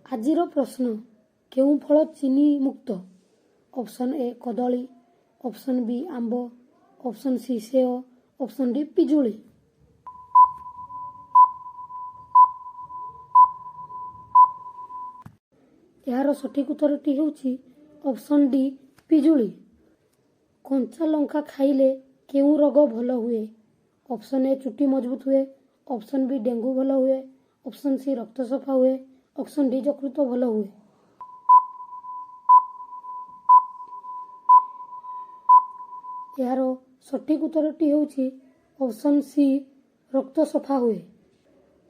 ଆଜିର ପ୍ରଶ୍ନ, କେଉଁ ଫଳ ଚିନି ମୁକ୍ତ? ଅପସନ୍ ଏ କଦଳୀ, ଅପସନ୍ ବି ଆମ୍ବ, ଅପସନ୍ ସି ସେଓ, ଅପସନ୍ ଡି ପିଜୁଳି। ଏହାର ସଠିକ୍ ଉତ୍ତରଟି ହେଉଛି ଅପସନ୍ ଡି ପିଜୁଳି। କଞ୍ଚା ଲଙ୍କା ଖାଇଲେ କେଉଁ ରୋଗ ଭଲ ହୁଏ? ଅପସନ୍ ଏ ଚୁଟି ମଜବୁତ ହୁଏ, ଅପସନ୍ ବି ଡେଙ୍ଗୁ ଭଲ ହୁଏ, ଅପସନ୍ ସି ରକ୍ତ ସଫା ହୁଏ, ଅପସନ୍ ଡି ଯକୃତ ଭଲ ହୁଏ। ଏହାର ସଠିକ୍ ଉତ୍ତରଟି ହେଉଛି ଅପସନ୍ ସି ରକ୍ତ ସଫା ହୁଏ।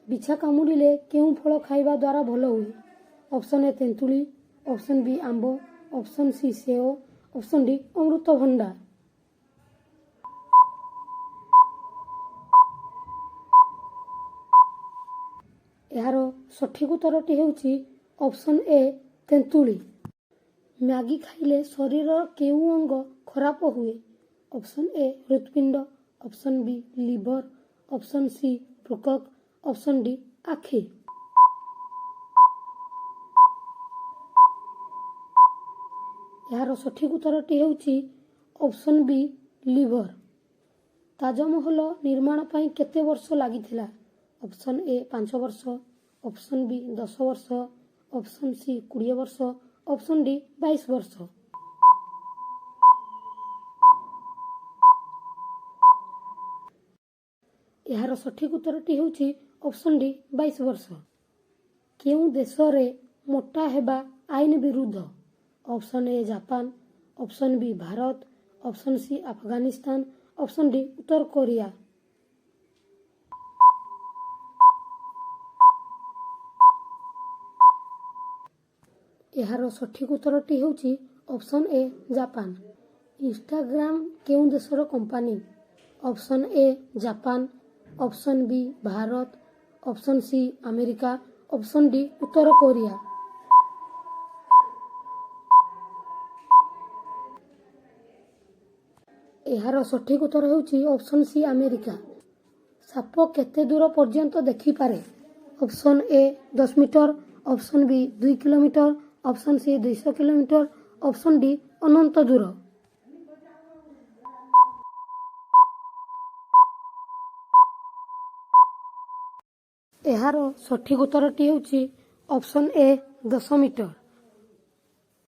ବିଛା କାମୁଡ଼ିଲେ କେଉଁ ଫଳ ଖାଇବା ଦ୍ୱାରା ଭଲ ହୁଏ? ଅପସନ୍ ଏ ତେନ୍ତୁଳି, ଅପସନ୍ ବି ଆମ୍ବ, ଅପସନ୍ ସି ସେଓ, ଅପସନ୍ ଡି ଅମୃତଭଣ୍ଡା। ଏହାର ସଠିକ୍ ଉତ୍ତରଟି ହେଉଛି ଅପସନ୍ ଏ ତେନ୍ତୁଳି। ମ୍ୟାଗି ଖାଇଲେ ଶରୀରର କେଉଁ ଅଙ୍ଗ ଖରାପ ହୁଏ? ଅପସନ୍ ଏ ହୃତ୍ପିଣ୍ଡ, option B liver, option C ବୃକକ୍, ଅପସନ୍ ଡି ଆଖି। ଏହାର ସଠିକ୍ ଉତ୍ତରଟି ହେଉଛି ଅପସନ୍ ବି ଲିଭର। ତାଜମହଲ ନିର୍ମାଣ ପାଇଁ କେତେ ବର୍ଷ ଲାଗିଥିଲା? ଅପସନ୍ ଏ 5 ବର୍ଷ, ଅପସନ୍ ବି 10 ବର୍ଷ, ଅପସନ୍ ସି 20 ବର୍ଷ, ଅପସନ୍ ଡି 22 ବର୍ଷ। ଏହାର ସଠିକ୍ ଉତ୍ତରଟି ହେଉଛି ଅପସନ୍ ଡି 22 ବର୍ଷ। କେଉଁ ଦେଶରେ ମୋଟା ହେବା ଆଇନ ବିରୁଦ୍ଧ? Option A Japan, option B Bharat, option C Afghanistan, option D ଉତ୍ତର କୋରିଆ। ଏହାର ସଠିକ୍ ଉତ୍ତରଟି ହେଉଛି ଅପସନ୍ ଏ ଜାପାନ। ଇନଷ୍ଟାଗ୍ରାମ କେଉଁ ଦେଶର company? Option A Japan, option B Bharat, option C America, option D ଉତ୍ତର କୋରିଆ। ଏହାର ସଠିକ୍ ଉତ୍ତର ହେଉଛି ଅପସନ୍ ସି ଆମେରିକା। ସାପ କେତେ ଦୂର ପର୍ଯ୍ୟନ୍ତ ଦେଖିପାରେ? Option A 10 metre, option B 2 kilometre, option C 200 kilometre, option D ଅନନ୍ତ ଦୂର। ଏହାର ସଠିକ୍ ଉତ୍ତରଟି ହେଉଛି ଅପସନ୍ ଏ 10 ମିଟର।